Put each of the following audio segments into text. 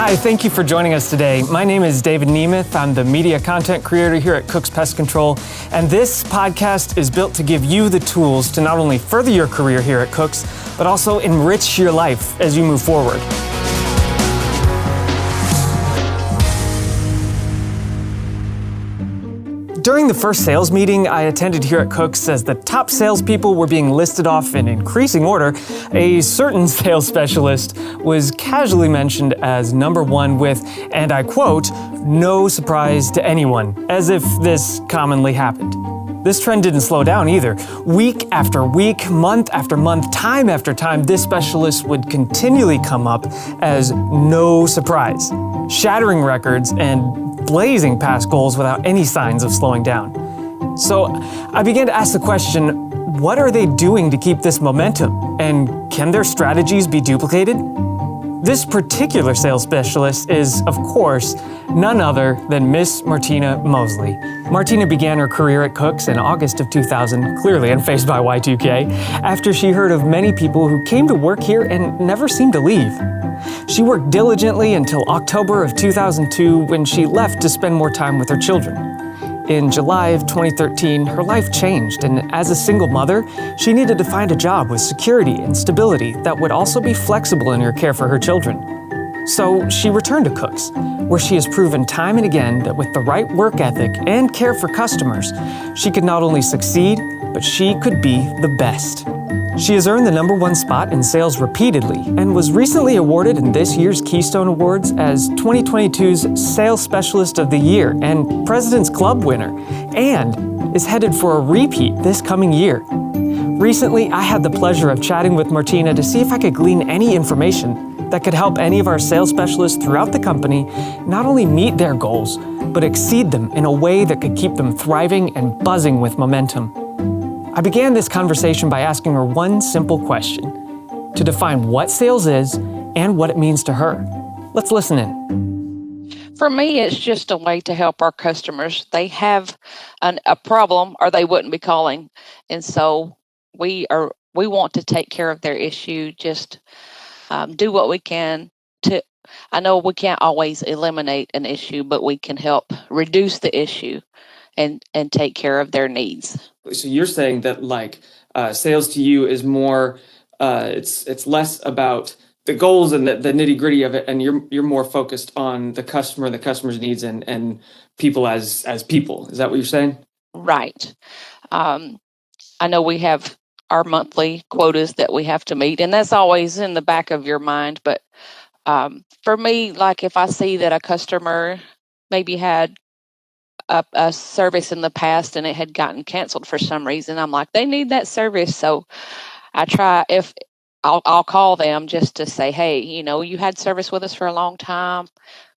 Hi, thank you for joining us today. My name is David Nemeth. I'm the media content creator here at Cook's Pest Control, and this podcast is built to give you the tools to not only further your career here at Cook's, but also enrich your life as you move forward. During the first sales meeting I attended here at Cook's, as the top salespeople were being listed off in increasing order, a certain sales specialist was casually mentioned as number one with, and I quote, "no surprise to anyone," as if this commonly happened. This trend didn't slow down either. Week after week, month after month, time after time, this specialist would continually come up as no surprise, shattering records and blazing past goals without any signs of slowing down. So I began to ask the question, what are they doing to keep this momentum? And can their strategies be duplicated? This particular sales specialist is, of course, none other than Miss Martina Mosley. Martina began her career at Cook's in August of 2000, clearly unfazed by Y2K, after she heard of many people who came to work here and never seemed to leave. She worked diligently until October of 2002, when she left to spend more time with her children. In July of 2013, her life changed, and as a single mother, she needed to find a job with security and stability that would also be flexible in her care for her children. So she returned to Cook's, where she has proven time and again that with the right work ethic and care for customers, she could not only succeed, but she could be the best. She has earned the number one spot in sales repeatedly and was recently awarded in this year's Keystone Awards as 2022's Sales Specialist of the Year and President's Club winner, and is headed for a repeat this coming year. Recently, I had the pleasure of chatting with Martina to see if I could glean any information that could help any of our sales specialists throughout the company not only meet their goals, but exceed them in a way that could keep them thriving and buzzing with momentum. I began this conversation by asking her one simple question: to define what sales is and what it means to her. Let's listen in. For me, it's just a way to help our customers. They have a problem, or they wouldn't be calling. And so we want to take care of their issue, just do what we can to, I know we can't always eliminate an issue, but we can help reduce the issue and take care of their needs. So you're saying that sales to you is more, it's less about the goals and the nitty gritty of it, and you're more focused on the customer, the customer's needs, and people as people. Is that what you're saying? Right. I know we have our monthly quotas that we have to meet, and that's always in the back of your mind. But for me, like if I see that a customer maybe had a service in the past and it had gotten canceled for some reason, I'm like, they need that service. So I try, if I'll call them just to say, hey, you had service with us for a long time,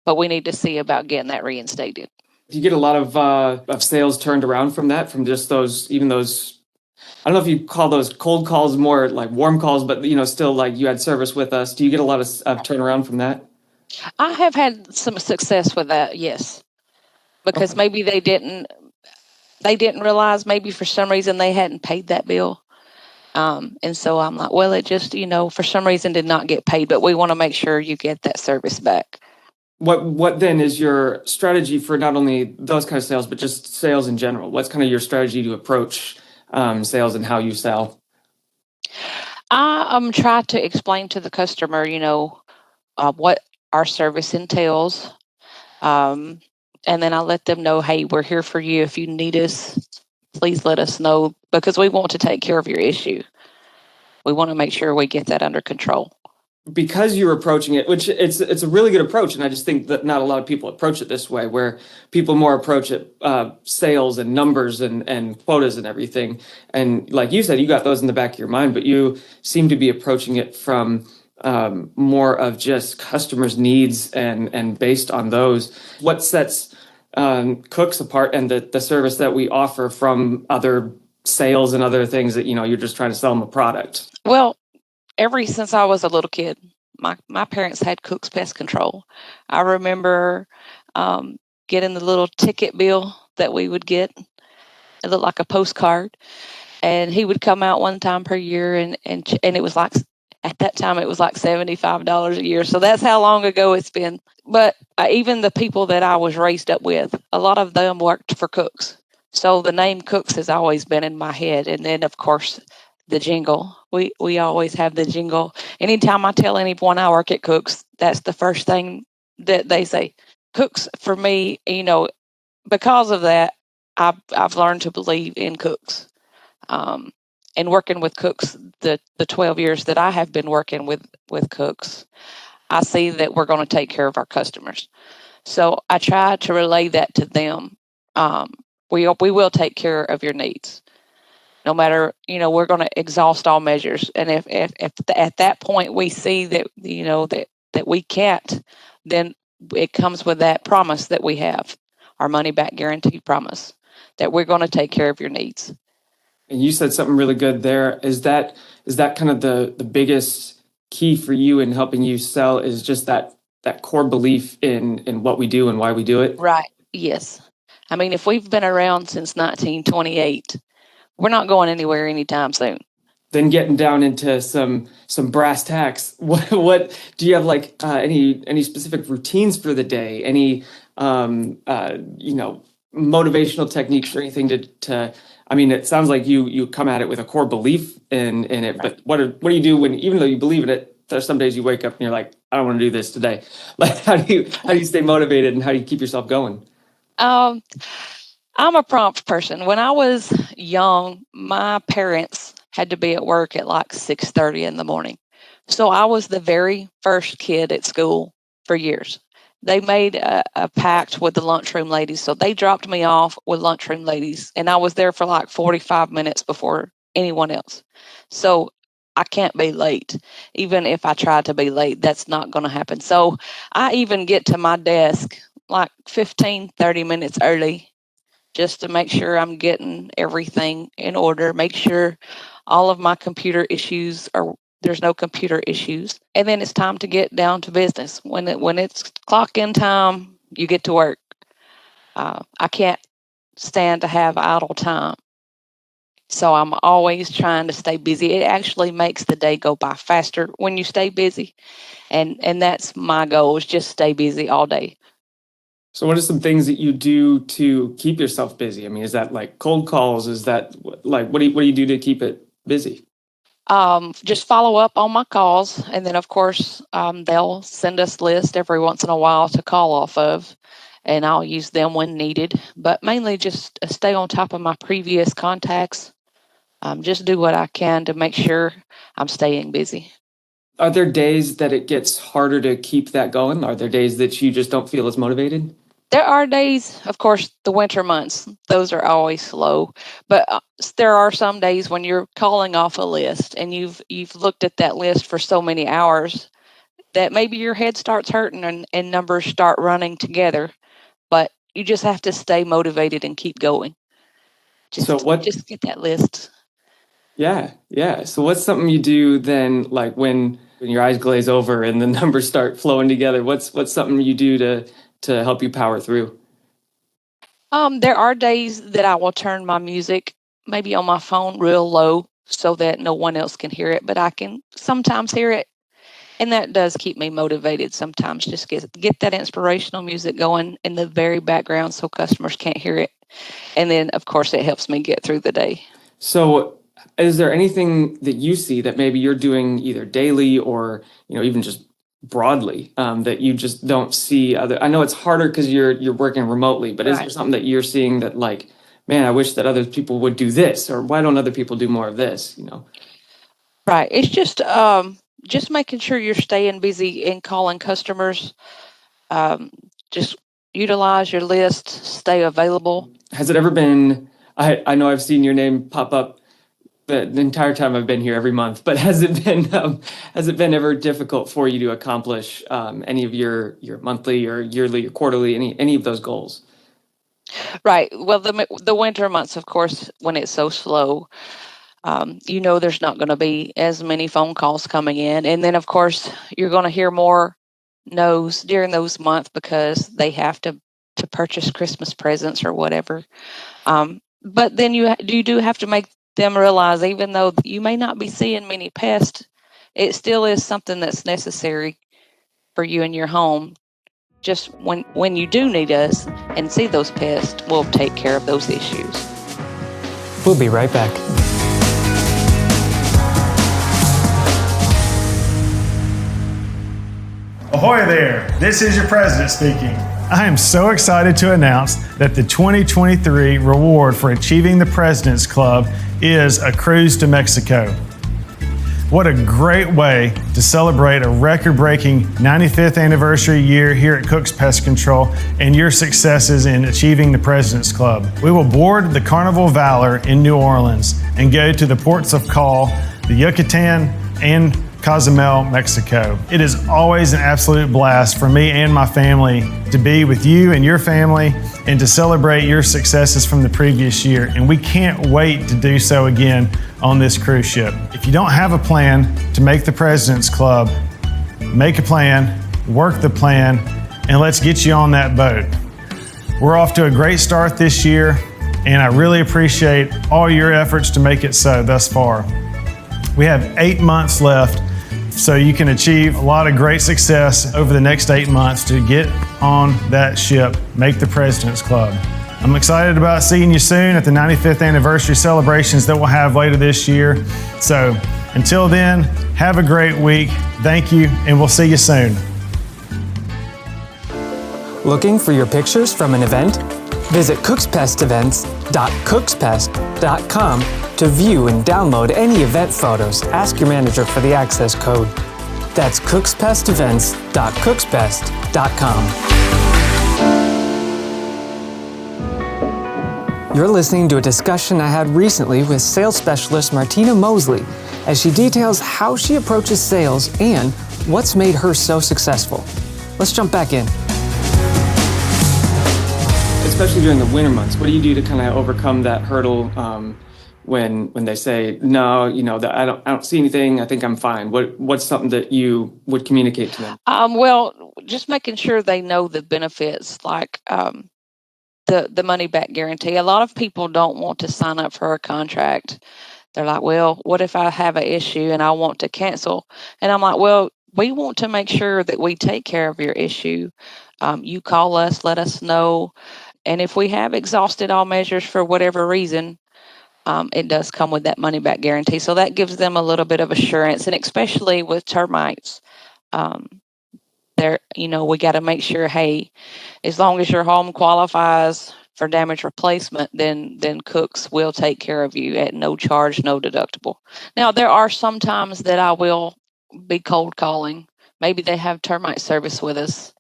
but we need to see about getting that reinstated. Do you get a lot of sales turned around from that, from just those, even those, I don't know if you call those cold calls, more like warm calls, but still like you had service with us. Do you get a lot of turnaround from that? I have had some success with that, yes. Because maybe they didn't realize, maybe for some reason they hadn't paid that bill. And so I'm like, well, it just, for some reason did not get paid, but we want to make sure you get that service back. What then is your strategy for not only those kind of sales, but just sales in general? What's kind of your strategy to approach sales and how you sell? I try to explain to the customer, what our service entails. And then I let them know, hey, we're here for you. If you need us, please let us know, because we want to take care of your issue. We want to make sure we get that under control. Because you're approaching it, which it's a really good approach, and I just think that not a lot of people approach it this way, where people more approach it sales and numbers and quotas and everything. And like you said, you got those in the back of your mind, but you seem to be approaching it from more of just customers' needs and based on those. What sets Cook's apart and the service that we offer from other sales and other things that you're just trying to sell them a product? Well, ever since I was a little kid, my parents had Cook's Pest Control. I remember getting the little ticket bill that we would get. It looked like a postcard, and he would come out one time per year, and it was like At that time, it was like $75 a year. So that's how long ago it's been. But even the people that I was raised up with, a lot of them worked for Cooks. So the name Cooks has always been in my head. And then, of course, the jingle. We always have the jingle. Anytime I tell anyone I work at Cooks, that's the first thing that they say. Cooks, for me, because of that, I've learned to believe in Cooks. Um, and working with Cooks, the 12 years that I have been working with Cooks, I see that we're going to take care of our customers. So I try to relay that to them. Um, we will take care of your needs. No matter, we're going to exhaust all measures. And if at that point we see that, that we can't, then it comes with that promise that we have, our money back guarantee promise, that we're going to take care of your needs. And you said something really good there. Is that kind of the biggest key for you in helping you sell is just that core belief in what we do and why we do it? Right. Yes. I mean, if we've been around since 1928, we're not going anywhere anytime soon. Then getting down into some brass tacks. What do you have like any specific routines for the day? Any motivational techniques or anything to I mean, it sounds like you come at it with a core belief in it, Right. but what do you do when even though you believe in it, there's some days you wake up and you're like, I don't want to do this today. Like how do you stay motivated and how do you keep yourself going? Um, I'm a prompt person. When I was young, my parents had to be at work at like 6:30 in the morning. So I was the very first kid at school for years. They made a pact with the lunchroom ladies. So they dropped me off with lunchroom ladies, and I was there for like 45 minutes before anyone else. So I can't be late. Even if I try to be late, that's not going to happen. So I even get to my desk like 15, 30 minutes early just to make sure I'm getting everything in order, make sure all of my computer issues are there's no computer issues. And then it's time to get down to business. When it's clock in time, you get to work. I can't stand to have idle time. So I'm always trying to stay busy. It actually makes the day go by faster when you stay busy. And that's my goal is just stay busy all day. So what are some things that you do to keep yourself busy? I mean, is that like cold calls? Is that like what do you do to keep it busy? Just follow up on my calls, and then of course they'll send us lists every once in a while to call off of, and I'll use them when needed. But mainly just stay on top of my previous contacts. Just do what I can to make sure I'm staying busy. Are there days that it gets harder to keep that going? Are there days that you just don't feel as motivated? There are days, of course, the winter months; those are always slow. But there are some days when you're calling off a list, and you've looked at that list for so many hours that maybe your head starts hurting and numbers start running together, but you just have to stay motivated and keep going. So Just what just get that list. Yeah, yeah. So what's something you do then, like when your eyes glaze over and the numbers start flowing together? What's something you do to help you power through? There are days that I will turn my music maybe on my phone real low so that no one else can hear it, but I can sometimes hear it. And that does keep me motivated sometimes. Just get that inspirational music going in the very background so customers can't hear it. And then of course it helps me get through the day. So is there anything that you see that maybe you're doing either daily or even just broadly that you just don't see other? I know it's harder because you're working remotely, but is there Right. something that you're seeing that like, man, I wish that other people would do this, or why don't other people do more of this? Right. It's just making sure you're staying busy and calling customers. Um, just utilize your list, stay available. Has it ever been? I know I've seen your name pop up the entire time I've been here every month, but has it been ever difficult for you to accomplish any of your monthly or yearly or quarterly any of those goals? Right. Well, the winter months, of course, when it's so slow, there's not going to be as many phone calls coming in, and then of course you're going to hear more no's during those months because they have to purchase Christmas presents or whatever. But then you do have to make them realize, even though you may not be seeing many pests, it still is something that's necessary for you in your home. Just when you do need us and see those pests, we'll take care of those issues. We'll be right back. Ahoy there, this is your president speaking. I am so excited to announce that the 2023 reward for achieving the President's Club is a cruise to Mexico. What a great way to celebrate a record-breaking 95th anniversary year here at Cook's Pest Control and your successes in achieving the President's Club. We will board the Carnival Valor in New Orleans and go to the ports of call, the Yucatan, and Cozumel, Mexico. It is always an absolute blast for me and my family to be with you and your family and to celebrate your successes from the previous year. And we can't wait to do so again on this cruise ship. If you don't have a plan to make the President's Club, make a plan, work the plan, and let's get you on that boat. We're off to a great start this year, and I really appreciate all your efforts to make it so thus far. We have 8 months left, so you can achieve a lot of great success over the next 8 months to get on that ship, make the President's Club. I'm excited about seeing you soon at the 95th anniversary celebrations that we'll have later this year. So until then, have a great week. Thank you, and we'll see you soon. Looking for your pictures from an event? Visit cookspestevents.cookspest.com to view and download any event photos. Ask your manager for the access code. That's cookspestevents.cookspest.com. You're listening to a discussion I had recently with sales specialist Martina Mosley as she details how she approaches sales and what's made her so successful. Let's jump back in. Especially during the winter months, what do you do to kind of overcome that hurdle when they say, no, I don't see anything, I think I'm fine? What's something that you would communicate to them? Well, just making sure they know the benefits, like the money back guarantee. A lot of people don't want to sign up for a contract. They're like, well, what if I have an issue and I want to cancel? And I'm like, well, we want to make sure that we take care of your issue. You call us, let us know. And if we have exhausted all measures for whatever reason, it does come with that money back guarantee. So that gives them a little bit of assurance. And especially with termites, we got to make sure, hey, as long as your home qualifies for damage replacement, then Cooks will take care of you at no charge, no deductible. Now, there are some times that I will be cold calling. Maybe they have termite service with us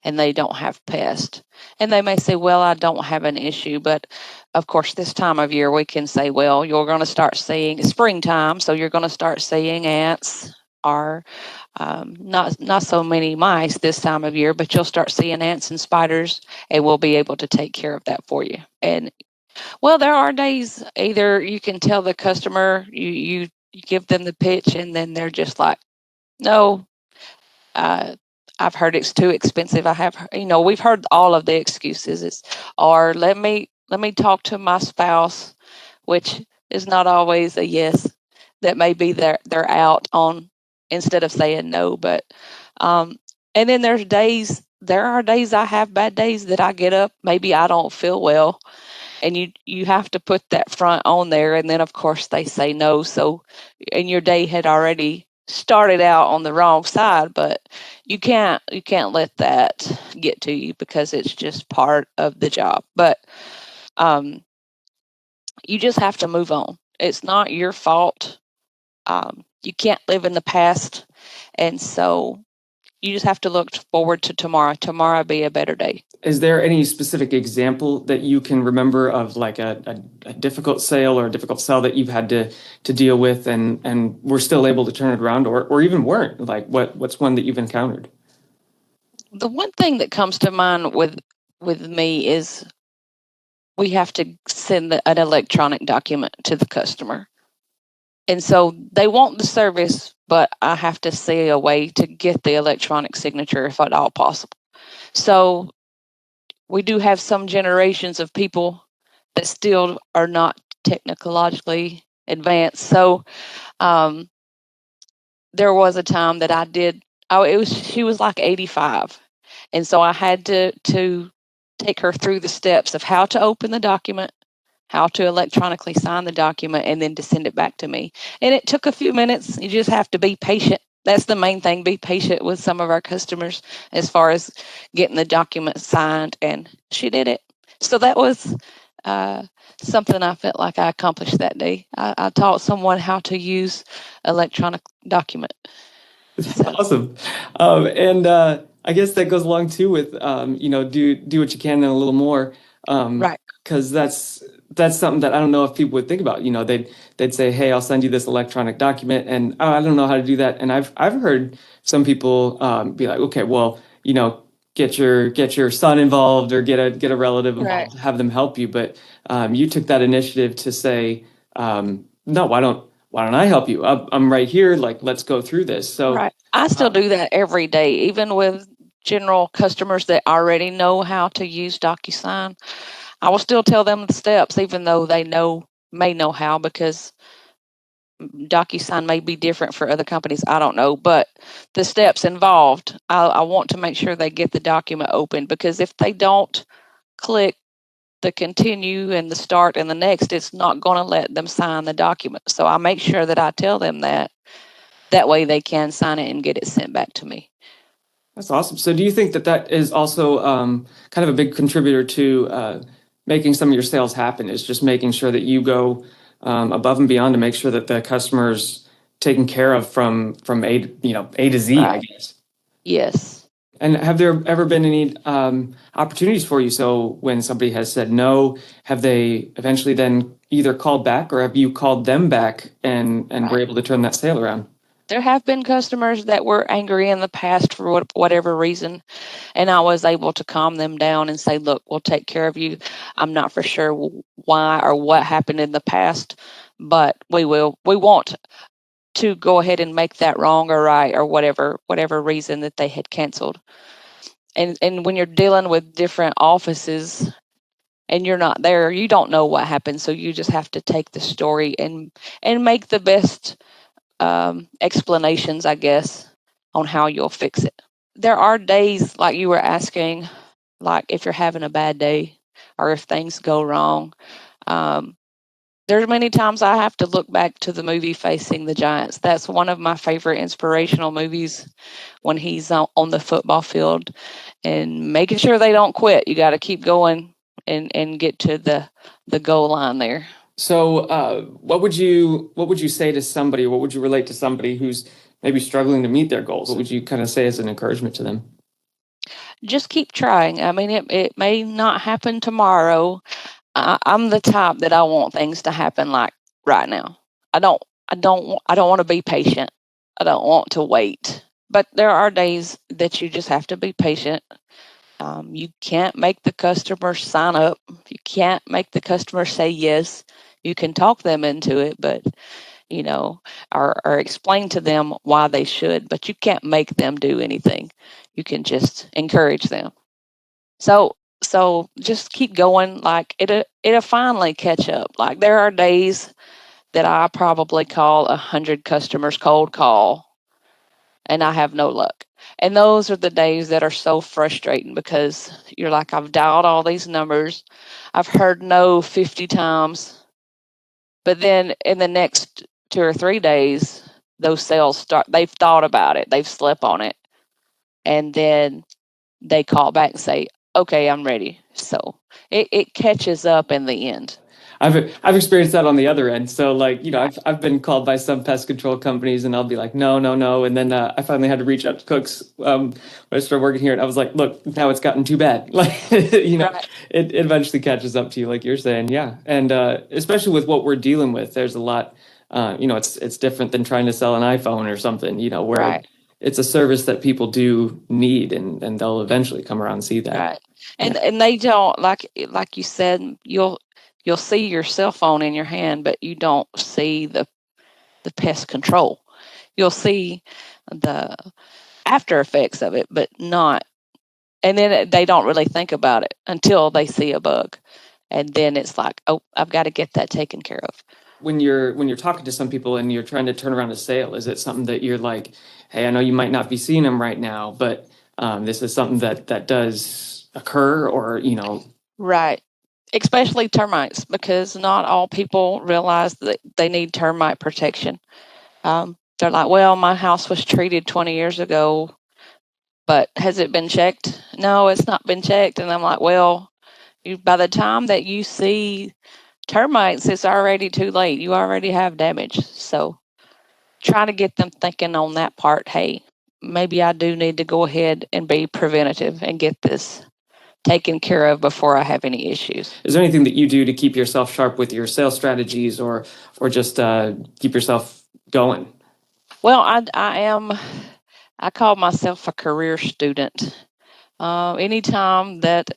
and they don't have pest. And they may say, well, I don't have an issue. But of course, this time of year, we can say, well, you're going to start seeing springtime. So you're going to start seeing ants or not so many mice this time of year, but you'll start seeing ants and spiders, and we'll be able to take care of that for you. And well, there are days either you can tell the customer, you give them the pitch, and then they're just like, no, I've heard it's too expensive. We've heard all of the excuses. Or let me talk to my spouse, which is not always a yes. That may be they're out on instead of saying no. But and then there are days I have bad days that I get up, maybe I don't feel well, and you have to put that front on there, and then of course they say no. So and your day had already started out on the wrong side, but you can't let that get to you because it's just part of the job. But you just have to move on. It's not your fault. You can't live in the past, and so you just have to look forward to tomorrow. Tomorrow be a better day. Is there any specific example that you can remember of like a difficult sale or a difficult sell that you've had to deal with and were still able to turn it around or even weren't? Like what's one that you've encountered? The one thing that comes to mind with me is we have to send an electronic document to the customer. And so they want the service, but I have to see a way to get the electronic signature if at all possible. So we do have some generations of people that still are not technologically advanced. So there was a time that I did. Oh, she was like 85, and so I had to take her through the steps of how to open the document, how to electronically sign the document, and then to send it back to me. And it took a few minutes. You just have to be patient. That's the main thing. Be patient with some of our customers as far as getting the document signed, and she did it. So that was uh, something I felt like I accomplished that day. I taught someone how to use electronic document. So Awesome. And I guess that goes along too with do what you can and a little more. right, Because that's something that I don't know if people would think about. They'd say, "Hey, I'll send you this electronic document," and oh, I don't know how to do that. And I've heard some people be like, "Okay, well, get your son involved or get a relative right, involved, have them help you." But you took that initiative to say, "No, why don't I help you? I'm right here. Like, let's go through this." So, right. I still do that every day, even with general customers that already know how to use DocuSign. I will still tell them the steps, even though they may know how, because DocuSign may be different for other companies. I don't know, but the steps involved, I want to make sure they get the document open, because if they don't click the continue and the start and the next, it's not going to let them sign the document. So I make sure that I tell them that way they can sign it and get it sent back to me. that's awesome. So, do you think that is also kind of a big contributor to making some of your sales happen? Is just making sure that you go above and beyond to make sure that the customer's taken care of from A to Z, I Right. guess. Yes. And have there ever been any opportunities for you? So, when somebody has said no, have they eventually then either called back, or have you called them back and were Right. able to turn that sale around? There have been customers that were angry in the past for whatever reason, and I was able to calm them down and say, "Look, we'll take care of you. I'm not for sure why or what happened in the past, but we will. We want to go ahead and make that wrong or right, or whatever reason that they had canceled." And when you're dealing with different offices and you're not there, you don't know what happened. So you just have to take the story and make the best explanations, I guess, on how you'll fix it. There are days, like you were asking, like if you're having a bad day or if things go wrong. Um, there's many times I have to look back to the movie Facing the Giants. That's one of my favorite inspirational movies, when he's on the football field and making sure they don't quit. You got to keep going and get to the goal line there. So, what would you say to somebody, or what would you relate to somebody who's maybe struggling to meet their goals? What would you kind of say as an encouragement to them? Just keep trying. I mean, it may not happen tomorrow. I'm the type that I want things to happen like right now. I don't. I don't want to be patient. I don't want to wait. But there are days that you just have to be patient. You can't make the customer sign up. You can't make the customer say yes. You can talk them into it, but you know, or explain to them why they should. But you can't make them do anything. You can just encourage them. So just keep going. Like it'll finally catch up. Like there are days that I probably call 100 customers cold call and I have no luck. And those are the days that are so frustrating, because you're like, I've dialed all these numbers, I've heard no 50 times, but then in the next 2 or 3 days, those sales start. They've thought about it, they've slept on it, and then they call back and say, "Okay, I'm ready." So it catches up in the end. I've experienced that on the other end. So, like, Right, I've been called by some pest control companies, and I'll be like, no, no, no, and then I finally had to reach out to Cooks when I started working here, and I was like, look, now it's gotten too bad. Like, right, it eventually catches up to you, like you're saying, yeah, and especially with what we're dealing with, there's a lot. It's different than trying to sell an iPhone or something. Where right, it's a service that people do need, and they'll eventually come around and see that. right. Yeah. And they don't, like you said, you'll see your cell phone in your hand, but you don't see the pest control. You'll see the after effects of it, but not. And then they don't really think about it until they see a bug, and then it's like, oh, I've got to get that taken care of. when you're talking to some people and you're trying to turn around a sale, is it something that you're like, hey, I know you might not be seeing them right now, but this is something that does occur, or Right. Especially termites, because not all people realize that they need termite protection. They're like, well, my house was treated 20 years ago, but has it been checked? No, it's not been checked. And I'm like, well, by the time that you see termites, it's already too late. You already have damage. So try to get them thinking on that part. Hey, maybe I do need to go ahead and be preventative and get this taken care of before I have any issues. Is there anything that you do to keep yourself sharp with your sales strategies, or just keep yourself going? Well, I call myself a career student. Anytime that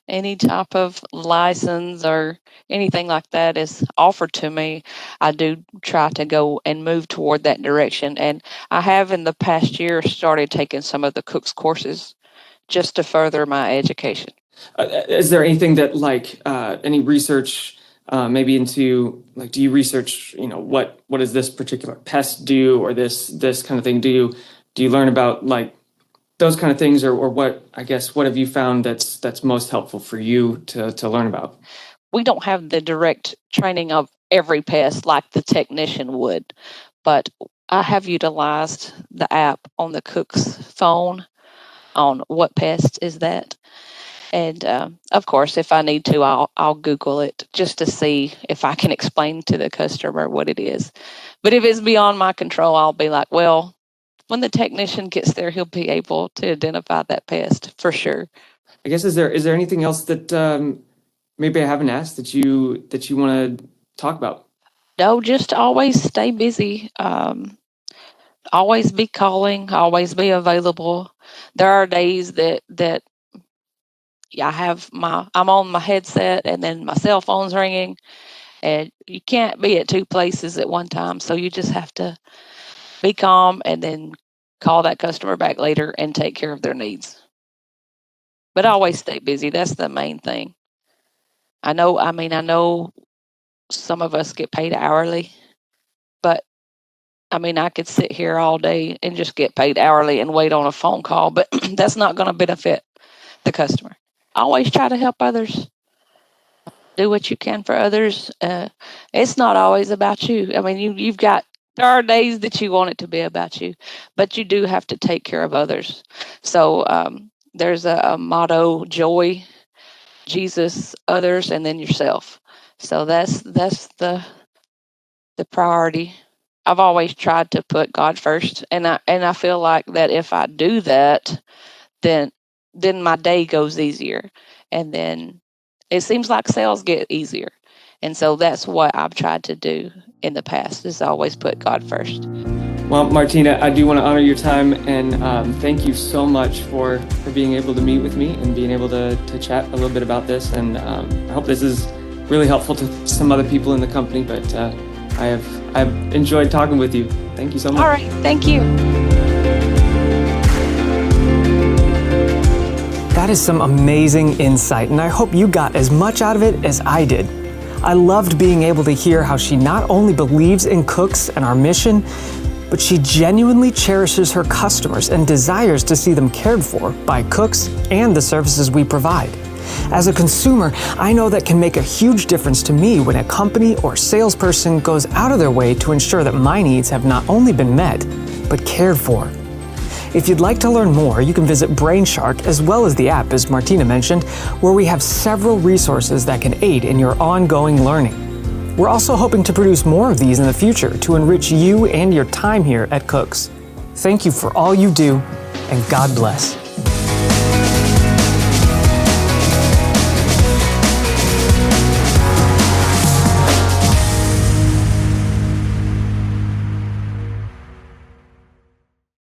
any type of license or anything like that is offered to me, I do try to go and move toward that direction. And I have in the past year started taking some of the Cook's courses just to further my education. Is there anything that any research maybe into do you research what does this particular pest do, or this kind of thing? Do you learn about those kind of things, or what have you found that's most helpful for you to learn about? We don't have the direct training of every pest like the technician would, but I have utilized the app on the Cook's phone on what pest is that. And of course, if I need to, I'll Google it just to see if I can explain to the customer what it is. But if it's beyond my control, I'll be like, well, when the technician gets there, he'll be able to identify that pest for sure. I guess is there anything else that maybe I haven't asked that you want to talk about? No, just always stay busy. Always be calling. Always be available. There are days that I'm on my headset and then my cell phone's ringing, and you can't be at two places at one time. So you just have to be calm and then call that customer back later and take care of their needs. But always stay busy. That's the main thing. I know some of us get paid hourly, but I could sit here all day and just get paid hourly and wait on a phone call, but that's not going to benefit the customer. Always try to help others. Do what you can for others. It's not always about you. There are days that you want it to be about you, but you do have to take care of others. So there's a motto: joy, Jesus, others, and then yourself. So that's the priority. I've always tried to put God first, and I feel like that if I do that, then my day goes easier, and then it seems like sales get easier. And so that's what I've tried to do in the past, is always put God first. Well, Martina, I do want to honor your time, and thank you so much for being able to meet with me and being able to chat a little bit about this. And I hope this is really helpful to some other people in the company, but I've enjoyed talking with you. Thank you so much. All right, thank you. That is some amazing insight, and I hope you got as much out of it as I did. I loved being able to hear how she not only believes in Cook's and our mission, but she genuinely cherishes her customers and desires to see them cared for by Cook's and the services we provide. As a consumer, I know that can make a huge difference to me when a company or salesperson goes out of their way to ensure that my needs have not only been met, but cared for. If you'd like to learn more, you can visit Brainshark as well as the app, as Martina mentioned, where we have several resources that can aid in your ongoing learning. We're also hoping to produce more of these in the future to enrich you and your time here at Cook's. Thank you for all you do, and God bless.